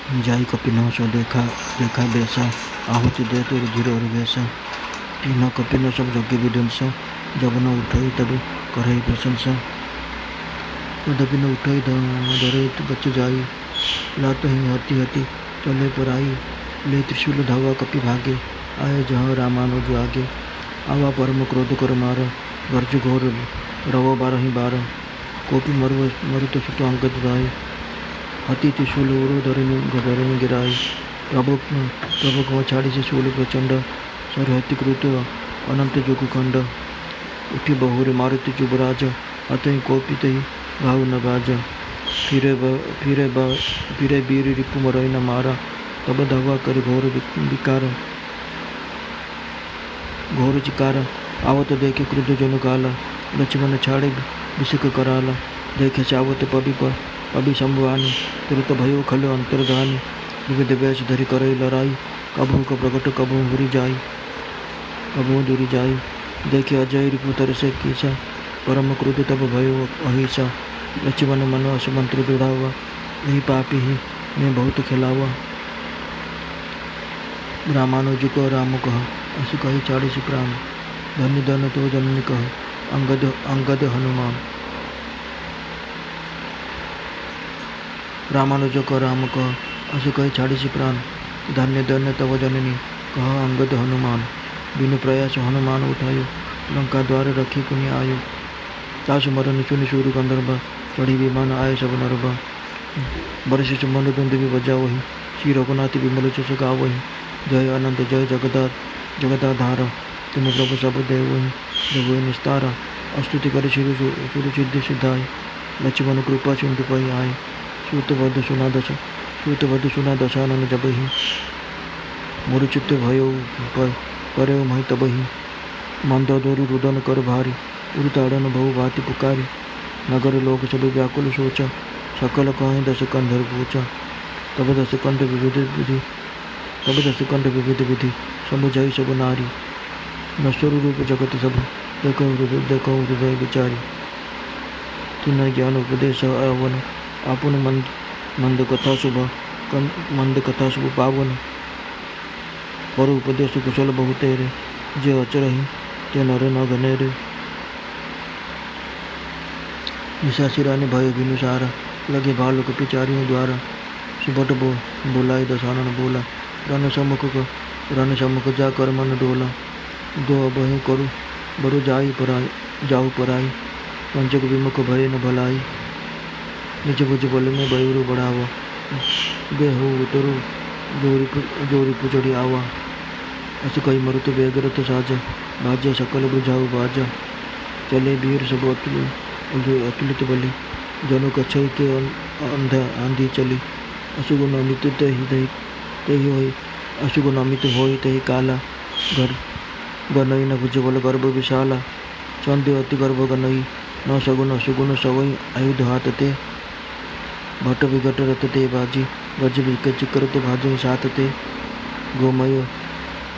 ଯାଇ କପିନହସ ଦେଖା ଦେଖା ବେଶ ଆହୁତି ଦେ ତୋର ଧୀରର ବେଶ ତିନ କପିନସ ଯଜ୍ଞ ବିଧ୍ୱଂସ ଯବନ ଉଠଇ ତବେ କରଇ ପ୍ରଶଂସା पदपिन उठई धरे बच जाई लात ही हती हती चले पर आई ले त्रिशूल धावा कपि भागे आए जहाँ रामानुज आगे आवा परम क्रोध कर मार गर्ज घोर रव बारही बार कोपी मरुत सुत अंगद दाय हती त्रिशूल उरु धरणी गिराई प्रभु को छाड़ी से शूल प्रचंड सर हति कृत अनंत जोग खंड उठी बहुरे मारुति जुबराज अतई कोपी तही घाव न बाजा फिरे वीर रिपु मरई न मारा तब धवा कर घोर चिकार आवत देखे क्रुद्ध जन काला लक्ष्मण छाड़े विषक कराला देखे चावत पबि शंभुआनी तुरत भयो खलो अंतर्धानी विविध वेश धरि करई लड़ाई कभू का प्रकट कभू दूरी जाई देखे अजय रिपु तरसे कीसा परम क्रोध तब भयो अहिसा लक्ष्मण मन असमंत्र दृढ़ावा यही पापी ही मैं बहुत खिलावा रामानुज को राम कह असु कही 40 प्राण धन्य धन तो जननी कह अंगद हनुमान रामानुज को राम कह असु कही 40 प्राण धन्य धन्य तव जननी कह अंगद हनुमान बिनु प्रयास हनुमान उठायो लंका द्वार रखी पुण्य आयो तासु मरन चुनि सूरु गंधर्व चढ़ी विमान आए सब नरवा बरस चुम्बन तुंद भी बजा वही श्री रघुनाथ विमल चुस गा वही जय अनंत जय जगदाधार तुम प्रभु सब देव वही जब निस्तारा अस्तुति कर सुर सिद्धि सिद्धाय लक्ष्मण कृपा सिंधु पै आए सूतवध सुना दशानन जब ही मुरुचित भयो पर मही तब ही मंदोदरी रुदन कर भारी उड़ताड़न बहु भांति पुकारी नगर लोग सब व्याकुल सोचा सकल कहें 10 कंधर पूछा तब 10 कंठ विविध विधि समुझाई सब नारी नश्वर रूप जगत सब देखो हृदय विचारी तिन ज्ञान उपदेश अवन आपुन मंद कथा शुभ पावन पर उपदेश कुशल बहु तेरे जे अचरही ते नर न घनेरे निशासिरा ने भय बिनु सारा लगे भालु के पिचारियों द्वारा सुबट बोलाई दशानन बोला रन सम्मुख जा कर मन डोला दो बहि करु बरु जाऊ पराई पंचक विमुख भय न भलाई निज भुज बल में बयूरु बढ़ावा बेहु उतरु जोरी पुचड़ी आवा असु कई मरुत बेगरत साजा बाजा सकल बुझाऊ बाजा चले वीर सब अतुलित बलि जनु कछई के आंधी चली अशुगुण अमित तही काला गनई न भुज बल गर्भ विशाला संदेह अति गर्भ गनई न सगुन अशुगुण सवई आयुध हाथ ते भट विघट रत ते बाजी गज विकच करत भाजई साथ ते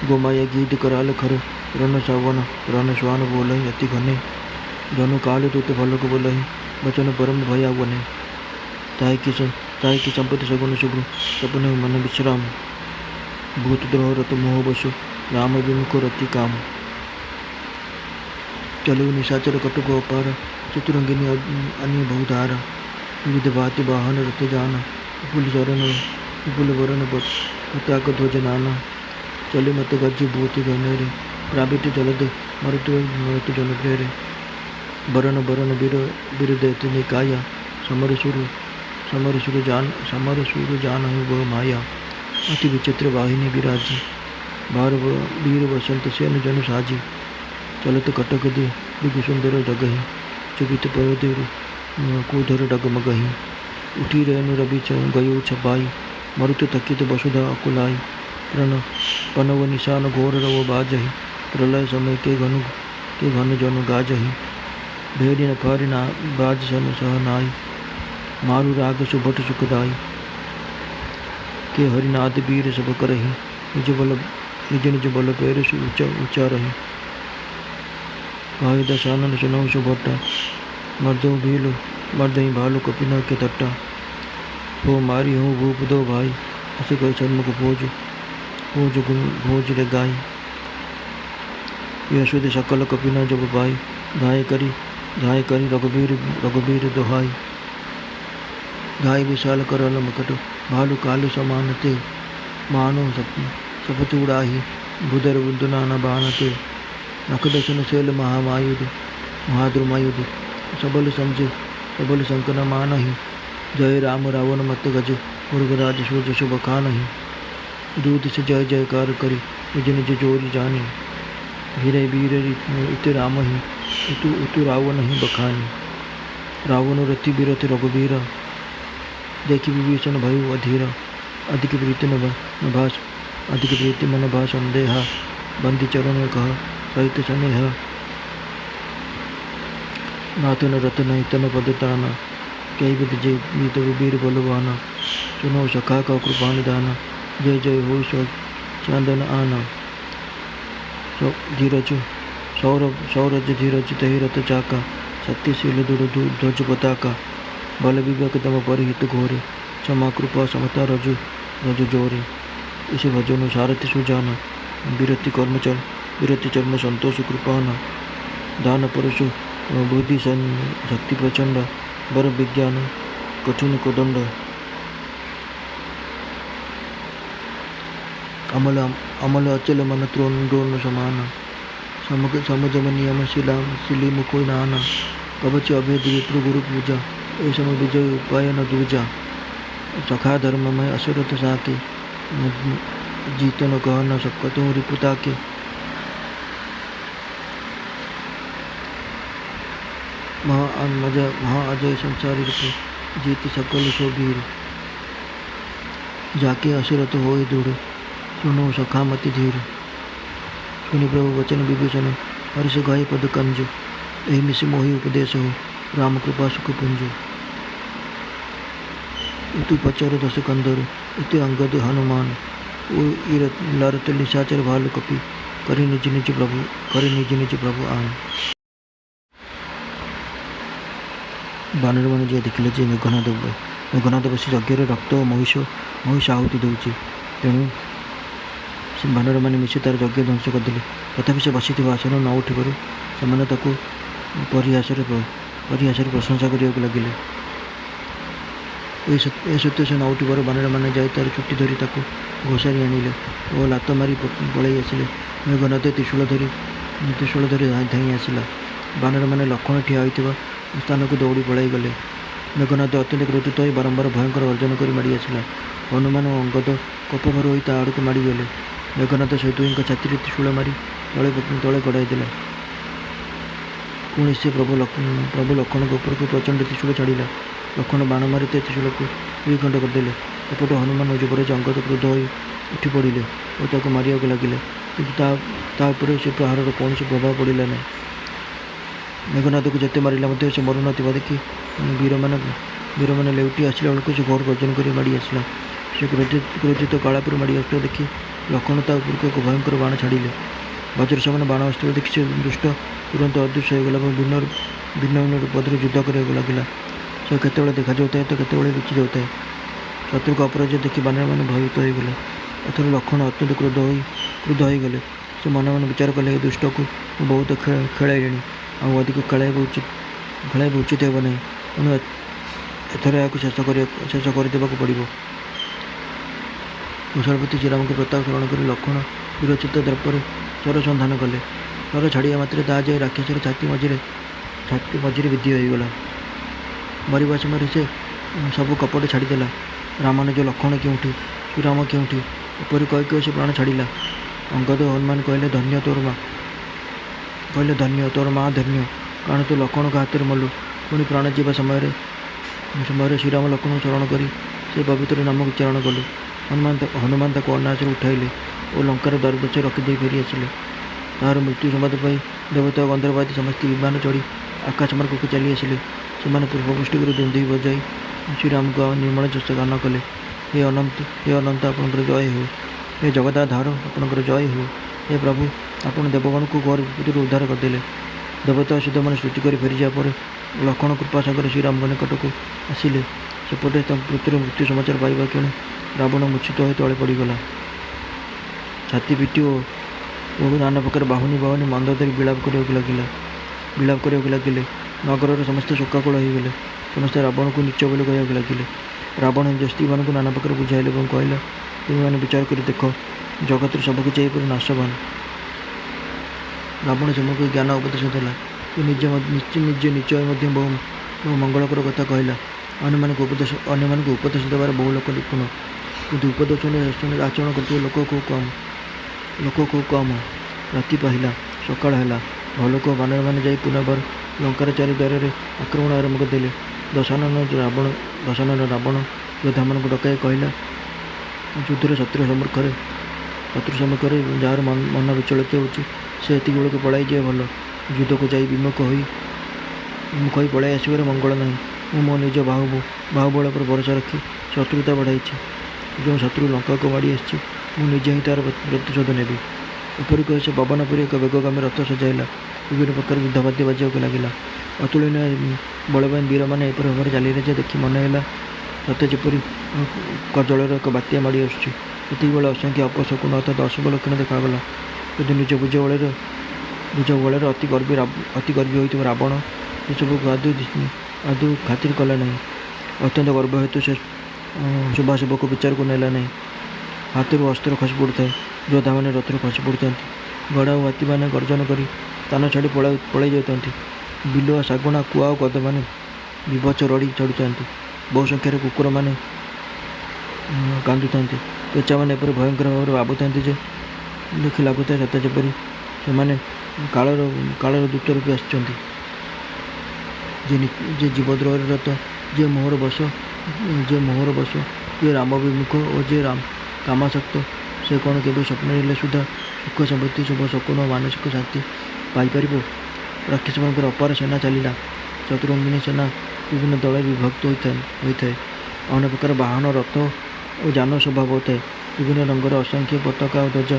गोमय गीत कराल खर रन श्वान बोलई अति घने जनु काल तुत भलक बोलहि बचन परम भया बने ताई की संपत्ति सगुन शुभ सपने मन विश्राम भूत द्रोह रत मोह बसु राम विमुख रति काम चलु निशाचर कटुक अपार चतुरंगिनी अन्य बहुधारा विविध भाति वाहन रत जाना विपुल वरण पताक ध्वज नाना चले मत गज भूति घनेरे प्राबित जलद मरुत जन प्रेरे बरन बिर दैत निकाया समर सुर जान वह माया अति विचित्र वाहिनी विराजी वीर वसंत सेन जनु साजी चलत कटक दे दिग सुंदर डगही चुबित पयोधि कूधर डगमगही उठी रेणु रवि गयो छपाई मरुत थकित वसुधा अकुलाई पनव निशान घोर रव बाजही प्रलय समय के घन जनु गाजही भेड़ी न फारी ना बाज सन सहनाई मारु राग सुभट सुखदाई के हरिनाद वीर सब करही निज बल पैर ऊंचा रही भाई दशानन सुनऊ सुभट्टा मर्दई भालू कपिना के तट्टा हो मारी हूँ भूप दो भाई ଆସି କହି ସନ୍ମୁଖ ଭୋଜରେ ଗାଇ यशोदे सकल कपि न जब पाई धाय करी रघुबीर दोहाई धाय विशाल करल मकट भालु कालु समानते मानो सपत उड़ाही बुदर बुदुनाना बानते नखदशन शैल महामायुध महाद्रुमायुध सबल संकन मानहि जय राम रावण मत गज मुर्गराज सूर्य शुभ खानहि दूत से जय जयकार करी निज निज जोरी जानी वीर वीर इत राम ही इतु रावण ही बखानी रावण रति बिरथ रघुबीर देखी विभीषण भयो अधीर अधिक प्रीति मन भा संदेहा बंदी चरण कह सहित स्नेह नाथन रतन हितन पदताना कई विध जय गीत वीर बलवाना सुनो सखा का कृपा निदाना जय जय हो चांदन आना धीरज सौरज धीरज तहि रथ चाका सत्यशील ध्वज पताका बल विवेक तम परिहित घोरे क्षमा कृपा समता रजु जोरे इस भजन सारथि सुजाना विरति चर्म संतोष कृपाना दान परशु बुद्धि शक्ति प्रचंड बर विज्ञान कठिन कोदंड अमल अचल मन द्रोण समान समजम नियम शिली मुखो नाना कवच अभेद विप्र गुरु पूजा ऐसम विजय उपाय न दूजा सखा धर्म में असुरत साके जीत न कह न सकतों रिपुता के महा अजय संसारी रूप जीत सकल शोभीर जाके असुरत होए दूर सुनो सखा मति धीर सुनि प्रभु वचन विभीषण हर्ष गाय पद कंज एहि मिस मोहि उपदेश हो राम कृपा सुख पुंज इतु पचर दस कंदर इतु अंगद हनुमान लरत निशाचर भालु कपि करि निज निज प्रभु आन बानर मैंने जी देखिले जे मेघनाथ बसी यज्ञ रक्त महिष आहुति दौची तेणु बानर मैंने मिशी तार यज्ञ ध्वंस करदे तथापि से बसी आसन न उठिबार से परिहास प्रशंसा करने लगिले ए सत्य से न उठिबार बानर मैंने जाई तार चुट्टी धरी ताको घोषारी आनिले और लात मारी पलि आसिले मेघनाथ त्रिशूल धरी धाई आसला बानर मैंने लक्ष्मण ठिया होता स्थान को दौड़ी पलाई गले मेघनाथ अत्यंत क्रोधित हो बारंबार भयंकर अर्जन कर माड़ी आसला हनुमान और अंगद कपभर हो आड़ को माड़ी गले मेघनाथ सहित छाती त्रिशूल मारी तले गड़ाई देला पुणी से प्रभु लक्ष्मण के ऊपर को प्रचंड त्रिशूल छाड़ा लक्ष्मण बाण मारी त्रिशूल को दुई खंड करदे एपटे हनुमान युवराज अंगद क्रोध हो उठी पड़े और मारिया लगिले कि से प्रहार कौन प्रभाव पड़ा ना मेघनाथ को जिते मारे से मरु ना देखी वीर मैंने लेउटी आसला बेलू से घोर गर्जन कर माड़ी आसला से क्रोधित कालापुर माड़ी आसला देखी लक्ष्मण ता उपरको एक भयंकर बाण छाड़े वज्र समान बाण आसला देखी से दुष्ट तुरंत अदृश्य होगला भिन्न भिन्न पदर युद्ध करने लगे से केतबेले देखा जाता है तो केतबेले लुचि जाता है शत्रु का अपराजय देखी बानर मैंने भयभीत होगले एथर लक्ष्मण अत्यंत क्रोध हो गले से मन मन विचार कले दुष्ट को बहुत खेल अधिक खेल उचित हे ना तेणु एथर या शेष करदे पड़ो कुशलपति श्रीराम को प्रताप स्मरण कर लक्ष्मण विरचित द्रव्य स्वर संधान कले स्वर छाड़ा मात्र ता जाए राक्षसर छाती मझे विधि होगला मरवा समय से सब कपट छाड़देला रामानुज लक्ष्मण क्योंठी श्रीराम क्योंठी एपरी कह से प्राण छाड़ा अंगद हनुमान कहले धन्य तोर माँ धन्य कारण तू लक्ष्मण का हाथ में मलु पुणी प्राण जीवा समय श्रीराम लक्ष्मण शरण कर से पवित्र नाम उच्चारण कलु हनुमान ताको अनायास उठाइले और लंकार द्वारदश रखिदे फेरी आसिले तार मृत्यु संवाद पाई देवता गंधर्वादी समस्त विमान चढ़ी आकाश मार्ग को चली आसिले से पूर्वपुष्टि कर दुंदी बजाई श्रीराम को निर्मल जस गान कले हे अनंत आपणकर जय हो हे जगदाधार आपणकर जय हो हे प्रभु आपण देवगण को घोर विपत्ति उद्धार करदे देवता सिद्ध मैंने स्तुति कर फेरी जापर लक्ष्मण कृपा सागर श्रीराम निकट को आसिले ସେପଟେ ତାଙ୍କ ପୁତ୍ର ମୃତ୍ୟୁ ସମାଚାର ପାଇବା କ୍ଷଣି ରାବଣ ମୂର୍ଚ୍ଛିତ ହୋଇ ତଳେ ପଡ଼ିଗଲା। ଛାତି ପିଟି ଓ ନାନା ପ୍ରକାର ବାହୁନି ମନ୍ଦ ଧରି ବିଳାପ କରିବାକୁ ଲାଗିଲେ। ନଗରର ସମସ୍ତେ ଶୋକାକୁଳ ହୋଇଗଲେ। ସମସ୍ତେ ରାବଣକୁ ନୀଚ ବୋଲି କହିବାକୁ ଲାଗିଲେ। ରାବଣ ନିଜ ସ୍ତ୍ରୀମାନଙ୍କୁ ନାନା ପ୍ରକାର ବୁଝାଇଲେ ଏବଂ କହିଲା, ତୁମେମାନେ ବିଚାର କରି ଦେଖ, ଜଗତର ସବୁକିଛି ଏହିପରି ନାଶବାନ। ରାବଣ ସେମାନଙ୍କୁ ଜ୍ଞାନ ଉପଦେଶ ଦେଲା। ସେ ନିଜେ ନିଚ ହୋଇ ମଧ୍ୟ ବହୁ ମଙ୍ଗଳକର କଥା କହିଲା। ଅନ୍ୟମାନଙ୍କୁ ଉପଦେଶ ଦେବାର ବହୁ ଲୋକ ନିପୁଣ, କିନ୍ତୁ ଉପଦେଶ ଆଚରଣ କରୁଥିବା ଲୋକ ଖୁବ୍ କମ୍। ରାତି ପାହିଲା, ସକାଳ ହେଲା। ଭଲ୍ଲୁକ ଓ ବାନରମାନେ ଯାଇ ପୁନର୍ବାର ଲଙ୍କାର ଚାରିଦ୍ୱାରରେ ଆକ୍ରମଣ ଆରମ୍ଭ କରିଦେଲେ। ଦଶାନନ ରାବଣ ଯୋଦ୍ଧାମାନଙ୍କୁ ଡକାଇ କହିଲା, ଯୁଦ୍ଧରେ ଶତ୍ରୁ ସମ୍ମୁଖରେ ଯାହାର ମନ ବିଚଳିତ ହେଉଛି ସେ ଏତିକିବେଳକୁ ପଳାଇ ଯିବା ଭଲ। ଯୁଦ୍ଧକୁ ଯାଇ ବିମୁଖ ହୋଇ ପଳାଇ ଆସିବାର ମଙ୍ଗଳ ନାହିଁ। ମୁଁ ମୋ ନିଜ ବାହୁବଳ ଉପରେ ଭରସା ରଖି ଶତ୍ରୁତା ବଢ଼ାଇଛି। ଯେଉଁ ଶତ୍ରୁ ଲଙ୍କାକୁ ମାଡ଼ି ଆସିଛି, ମୁଁ ନିଜେ ହିଁ ତା'ର ପ୍ରତିଶୋଧ ନେବି। ଏପରି କହି ସେ ପବନ ପରି ଏକ ବେଗଗାମୀ ରଥ ସଜାଇଲା। ବିଭିନ୍ନ ପ୍ରକାର ଯୁଦ୍ଧବାଦ୍ୟ ବାଜିବାକୁ ଲାଗିଲା। ଅତୁଳନୀୟ ବଳବାନ ବୀରମାନେ ଏପରି ଭାବରେ ଚାଲିଲେ ଯେ ଦେଖି ମନେ ହେଲା ସତେ ଯେପରି କଜଳର ଏକ ବାତ୍ୟା ମାଡ଼ି ଆସୁଛି। ସେତିକିବେଳେ ଅସଂଖ୍ୟ ଅପଶକୁନ ଅର୍ଥାତ୍ ଅଶୁଭ ଲକ୍ଷଣ ଦେଖାଗଲା। କିନ୍ତୁ ନିଜ ଭୁଜ ବଳରେ ଅତି ଗର୍ବୀ ହୋଇଥିବା ରାବଣ ସେସବୁକୁ ଆଦୌ ଖାତିର କଲା ନାହିଁ। ଅତ୍ୟନ୍ତ ଗର୍ବ ହେତୁ ସେ ଶୁଭାଶୁଭକୁ ବିଚାରକୁ ନେଲା ନାହିଁ। ହାତରୁ ଅସ୍ତ୍ର ଖସି ପଡ଼ୁଥାଏ, ଯୋଦ୍ଧାମାନେ ରଥରୁ ଖସି ପଡ଼ୁଥାନ୍ତି। ଘୋଡ଼ା ଓ ହାତୀମାନେ ଗର୍ଜନ କରି ସ୍ଥାନ ଛାଡ଼ି ପଳାଇ ଯାଉଥାନ୍ତି। ବିଲୁଆ, ଶାଗୁଣା, କୁଆ ଓ ଗଧମାନେ ବିଭତ୍ସ ରଡ଼ି ଛାଡ଼ୁଥାନ୍ତି। ବହୁ ସଂଖ୍ୟାରେ କୁକୁରମାନେ କାନ୍ଦୁଥାନ୍ତି। ପେଚାମାନେ ଏପରି ଭୟଙ୍କର ଭାବରେ ଭାବୁଥାନ୍ତି ଯେ ଦେଖି ଲାଗୁଥାଏ ସତେ ଯେପରି ସେମାନେ କାଳର ଦୂତ ରୂପେ ଆସିଛନ୍ତି। ଯେ ଜୀବଦ୍ରୋହରେ ରତ, ଯେ ମୋହର ବଶ, ଯେ ରାମ ବିମୁଖ ଓ ଯେ କାମାସକ୍ତ, ସେ କ'ଣ କେବେ ସ୍ୱପ୍ନରେ ହେଲେ ସୁଦ୍ଧା ସୁଖ ସମୃଦ୍ଧି, ଶୁଭ ଶକୁନ ଓ ମାନସିକ ଶାନ୍ତି ପାଇପାରିବ? ରାକ୍ଷସମାନଙ୍କର ଅପାର ସେନା ଚାଲିଲା। ଚତୁରଙ୍ଗିନୀ ସେନା ବିଭିନ୍ନ ଦଳରେ ବିଭକ୍ତ ହୋଇଥାଏ। ଅନେକ ପ୍ରକାର ବାହନ, ରଥ ଓ ଯାନ ଶୋଭା ପାଉଥାଏ। ବିଭିନ୍ନ ରଙ୍ଗର ଅସଂଖ୍ୟ ପତାକା ଓ ଧ୍ୱଜା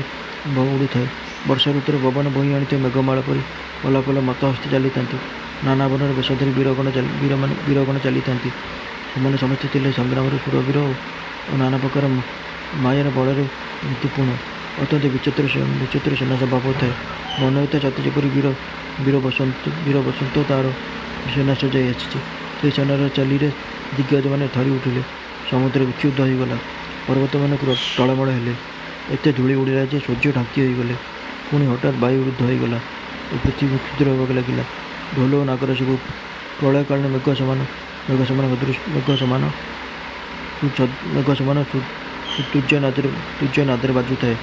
ଉଡ଼ୁଥାଏ। ବର୍ଷା ଋତୁରେ ପବନ ବୋହି ଆଣିଥିବା ମେଘମାଳ ପରି ପଲ ମତ ହସ୍ତେ ଚାଲିଥାନ୍ତି। ନାନା ବର୍ଣ୍ଣର ବେଶ ଧରି ବୀରଗଣ ଚାଲିଥାନ୍ତି। ସେମାନେ ସମସ୍ତେ ଥିଲେ ସଂଗ୍ରାମର ଶୂରବୀର ଓ ନାନା ପ୍ରକାର ମାୟାର ବଳରେ ନୀତିପୂର୍ଣ୍ଣ। ଅତ୍ୟନ୍ତ ବିଚିତ୍ର ସେନା ଶୋଭା ପାଉଥାଏ। ମନେ ହୋଇଥାଏ ସତେ ଯେପରି ବୀର ବସନ୍ତ ତା'ର ସେନା ସଜାଇ ଆସିଛି। ସେହି ସେନାର ଚାଲିରେ ଦିଗ୍ଗଜମାନେ ଥରି ଉଠିଲେ। ସମୁଦ୍ର ବିକ୍ଷୁବ୍ଧ ହୋଇଗଲା। ପର୍ବତମାନେ ଟଳମଳ ହେଲେ। ଏତେ ଧୂଳି ଉଡ଼ିଲା ଯେ ସୂର୍ଯ୍ୟ ଢାଙ୍କି ହୋଇଗଲେ। ପୁଣି ହଠାତ୍ ବାୟୁ ରୁଦ୍ଧ ହୋଇଗଲା ଓ ପୃଥିବୀ କ୍ଷୁଦ୍ର ହେବାକୁ ଲାଗିଲା। ଢୋଲ ଓ ନାଗର ସବୁ ପ୍ରଳୟକାଳୀନ ମେଘ ସମାନ ତୁର୍ଯ୍ୟ ନାଦରେ ବାଜୁଥାଏ।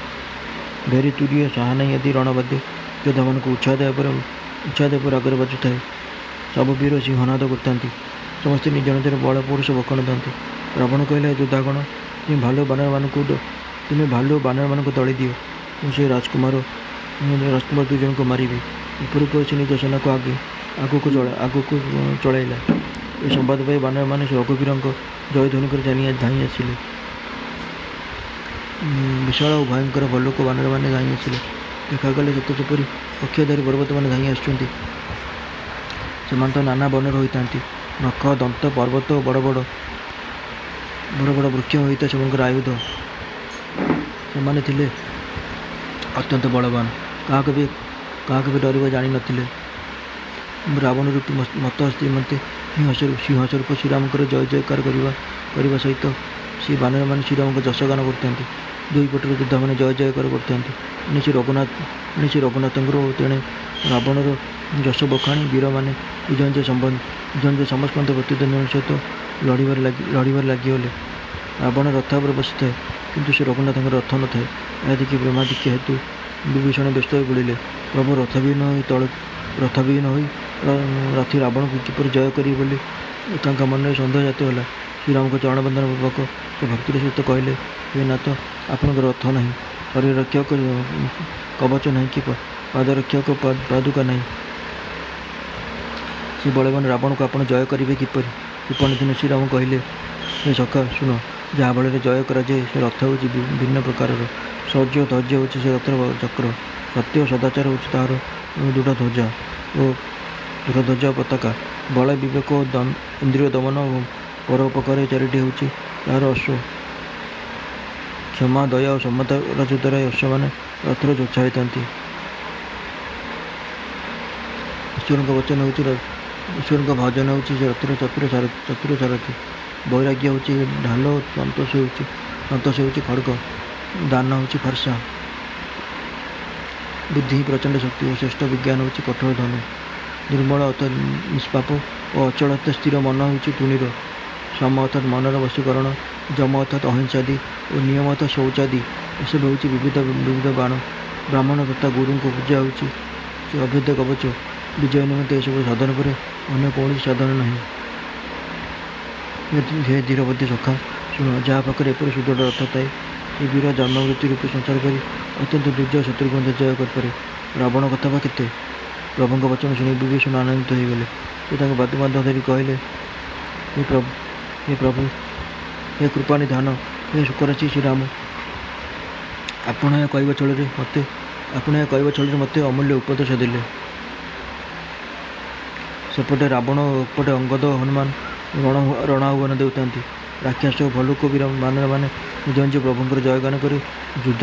ଭେରୀ, ତୁରୀୟ, ସାହାନାଇ ଆଦି ରଣବାଦ୍ୟ ଯୋଦ୍ଧାମାନଙ୍କୁ ଉତ୍ସାହ ଦେବା ରାଗରେ ବାଜୁଥାଏ। ସବୁ ବୀର ସିଂହନାଦ କରିଥାନ୍ତି। ସମସ୍ତେ ନିଜ ନିଜର ବଳ ପୌରୁଷ ବଖାଣୁଥାନ୍ତି। ରାବଣ କହିଲା, ଯୋଦ୍ଧାଗଣ, ତୁମେ ଭାଲୁ ଓ ବାନରମାନଙ୍କୁ ଦଳି ଦିଅ। ମୁଁ ସେ ରାଜକୁମାର 2 ଜଣଙ୍କୁ ମାରିବି। ଏପରି କହି ସେ ନିଜ ସେନାକୁ ଆଗକୁ ଚଳାଇଲା। ଏ ସମ୍ବାଦ ପାଇ ବାନରମାନେ ରଘୁବୀରଙ୍କ ଜୟଧ୍ୱନି କରି ଧାଇଁ ଆସିଲେ। ବିଶାଳ ଓ ଭୟଙ୍କର ଭଲ୍ଲୁକ ବାନରମାନେ ଧାଇଁ ଆସିଲେ। ଦେଖାଗଲେ ସତେ ଯେପରି ଅକ୍ଷୟଧାରୀ ପର୍ବତମାନେ ଧାଇଁ ଆସୁଛନ୍ତି। ସେମାନେ ତ ନାନା ବର୍ଣ୍ଣର ହୋଇଥାନ୍ତି। ନଖ, ଦନ୍ତ, ପର୍ବତ ଓ ବଡ଼ ବଡ଼ ବୃକ୍ଷ ହୋଇଥାଏ ସେମାନଙ୍କର ଆୟୁଧ। ସେମାନେ ଥିଲେ ଅତ୍ୟନ୍ତ ବଳବାନ। କାହାକୁ ବି ଡରିବା ଜାଣିନଥିଲେ। ରାବଣ ରୂପୀ ମତ ଶ୍ରୀମନ୍ତେ ସିଂହସ୍ୱରୂପ ଶ୍ରୀରାମଙ୍କର ଜୟ ଜୟକାର କରିବା ସହିତ ସେ ବାନରମାନେ ଶ୍ରୀରାମଙ୍କ ଯଶଗାନ କରିଥାନ୍ତି। ଦୁଇ ପଟରୁ ଯୋଦ୍ଧାମାନେ ଜୟ ଜୟକାର କରିଥାନ୍ତି। ଏଣେ ଶ୍ରୀ ରଘୁନାଥଙ୍କର ଓ ତେଣେ ରାବଣର ଯଶ ବଖାଣି ବୀରମାନେ ନିଜ ନିଜ ସମସ୍କନ୍ଧ ପ୍ରତିଦ୍ୱନ୍ଦ୍ୱୀଙ୍କ ସହିତ ଲଢ଼ିବାରେ ଲାଗିଗଲେ। ରାବଣ ରଥ ଉପରେ ବସିଥାଏ, କିନ୍ତୁ ସେ ରଘୁନାଥଙ୍କର ରଥ ନଥାଏ। ଏହା ଦେଖି ବ୍ରହ୍ମାଦିତ୍ୟ ହେତୁ ବିଭୀଷଣ ବ୍ୟସ୍ତ ହୋଇ ପଡ଼ିଲେ। ପ୍ରଭୁ ରଥବିହୀନ ହୋଇ ରଥି ରାବଣକୁ କିପରି ଜୟ କରିବେ ବୋଲି ତାଙ୍କ ମନରେ ସନ୍ଦେହ ଜାତ ହେଲା। ଶ୍ରୀରାମଙ୍କ ଚରଣବନ୍ଦନ ପୂର୍ବକ ସେ ଭକ୍ତିର ସହିତ କହିଲେ, ହେ ନାଥ, ଆପଣଙ୍କର ରଥ ନାହିଁ, ଶରୀର ରକ୍ଷକ କବଚ ନାହିଁ କି ପାଦରକ୍ଷକ ପାଦୁକା ନାହିଁ। ସେ ବଳବାନ ରାବଣକୁ ଆପଣ ଜୟ କରିବେ କିପରି? କୃପଣ ଦିନ ଶ୍ରୀରାମ କହିଲେ, ହେ ସଖା, ଶୁଣ। ଯାହା ବଳରେ ଜୟ କରାଯାଏ ସେ ରଥ ହେଉଛି ଭିନ୍ନ ପ୍ରକାରର। ଶୌର୍ଯ୍ୟ ଓ ଧୈର୍ଯ୍ୟ ହେଉଛି ସେ ରଥର ଚକ୍ର। ସତ୍ୟ ଓ ସଦାଚାର ହେଉଛି ତାହାର ଦୃଢ଼ ଧ୍ୱଜା ଓ ପତାକା। ବଳ, ବିବେକ ଓ ଇନ୍ଦ୍ରିୟ ଦମନ ପରୋପକାର ଚାରିଟି ହେଉଛି ତାହାର ଅଶ୍ଵ। କ୍ଷମା, ଦୟା ଓ ସମତାର ଦ୍ୱାରା ଏ ଅଶ୍ୱମାନେ ରଥରେ ଯୋଛା ହୋଇଥାନ୍ତି। ଈଶ୍ୱରଙ୍କ ବଚନ ହେଉଛି ଈଶ୍ୱରଙ୍କ ଭଜନ ହେଉଛି ରଥର ଚତୁର ସାରଥୀ। ବୈରାଗ୍ୟ ହେଉଛି ଢାଲ, ସନ୍ତୋଷ ହେଉଛି ଖଡ଼୍ଗ, ଦାନ ହେଉଛି ଫର୍ସା, ବୁଦ୍ଧି ପ୍ରଚଣ୍ଡ ଶକ୍ତି ଓ ଶ୍ରେଷ୍ଠ ବିଜ୍ଞାନ ହେଉଛି କଠୋର ଧନୁ। ନିର୍ମଳ ଅର୍ଥାତ୍ ନିଷ୍ପାପ ଓ ଅଚଳ ଅର୍ଥାତ୍ ସ୍ଥିର ମନ ହେଉଛି ତୁଣୀର। ସମ ଅର୍ଥାତ୍ ମନର ବଶୀକରଣ, ଯମ ଅର୍ଥାତ୍ ଅହିଂସାଦି ଓ ନିୟମ ଅର୍ଥାତ୍ ଶୌଚାଦି ଏସବୁ ହେଉଛି ବିବିଧ ବାଣ। ବ୍ରାହ୍ମଣ ତଥା ଗୁରୁଙ୍କ ପୂଜା ହେଉଛି ଅଭେଦ୍ୟ କବଚ। ବିଜୟ ନିମନ୍ତେ ଏସବୁ ସାଧନ ପରେ ଅନ୍ୟ କୌଣସି ସାଧନ ନାହିଁ। ହେ ଧୀରବଦ୍ଧ ସଖା, ଶୁଣ, ଯାହା ପାଖରେ ଏପରି ସୁଦୃଢ଼ ରଥ ଥାଏ, ସେ ବୀର ଜନ୍ମ ମୃତ୍ୟୁ ରୂପୀ ସଂସାର କରି ଅତ୍ୟନ୍ତ ଦୁର୍ଜୟ ଶତ୍ରୁଘ୍ନ ଜୟ କରିପାରେ। ରାବଣ କଥା ବା କେତେ? ପ୍ରଭୁଙ୍କ ବଚନ ଶୁଣି ବିଭୀଷଣ ଆନନ୍ଦିତ ହୋଇଗଲେ। ସେ ତାଙ୍କ ବାଦ୍ୟ ଧରି କହିଲେ, ହେ ପ୍ରଭୁ, ହେ କୃପାନିଧାନ, ହେ ଶୁକରାଶି ଶ୍ରୀରାମ, ଆପଣ ଏହା କହିବା ଛଳରେ ମୋତେ ଅମୂଲ୍ୟ ଉପଦେଶ ଦେଲେ। ସେପଟେ ରାବଣ ଓ ଏପଟେ ଅଙ୍ଗଦ ଓ ହନୁମାନ ରଣାହ୍ୱାନ ଦେଉଥାନ୍ତି। ରାକ୍ଷସ ଓ ଭଲ୍ଲୁକ ବୀରମାନେ ନିଜ ନିଜ ପ୍ରଭୁଙ୍କର ଜୟଗାନ କରି ଯୁଦ୍ଧ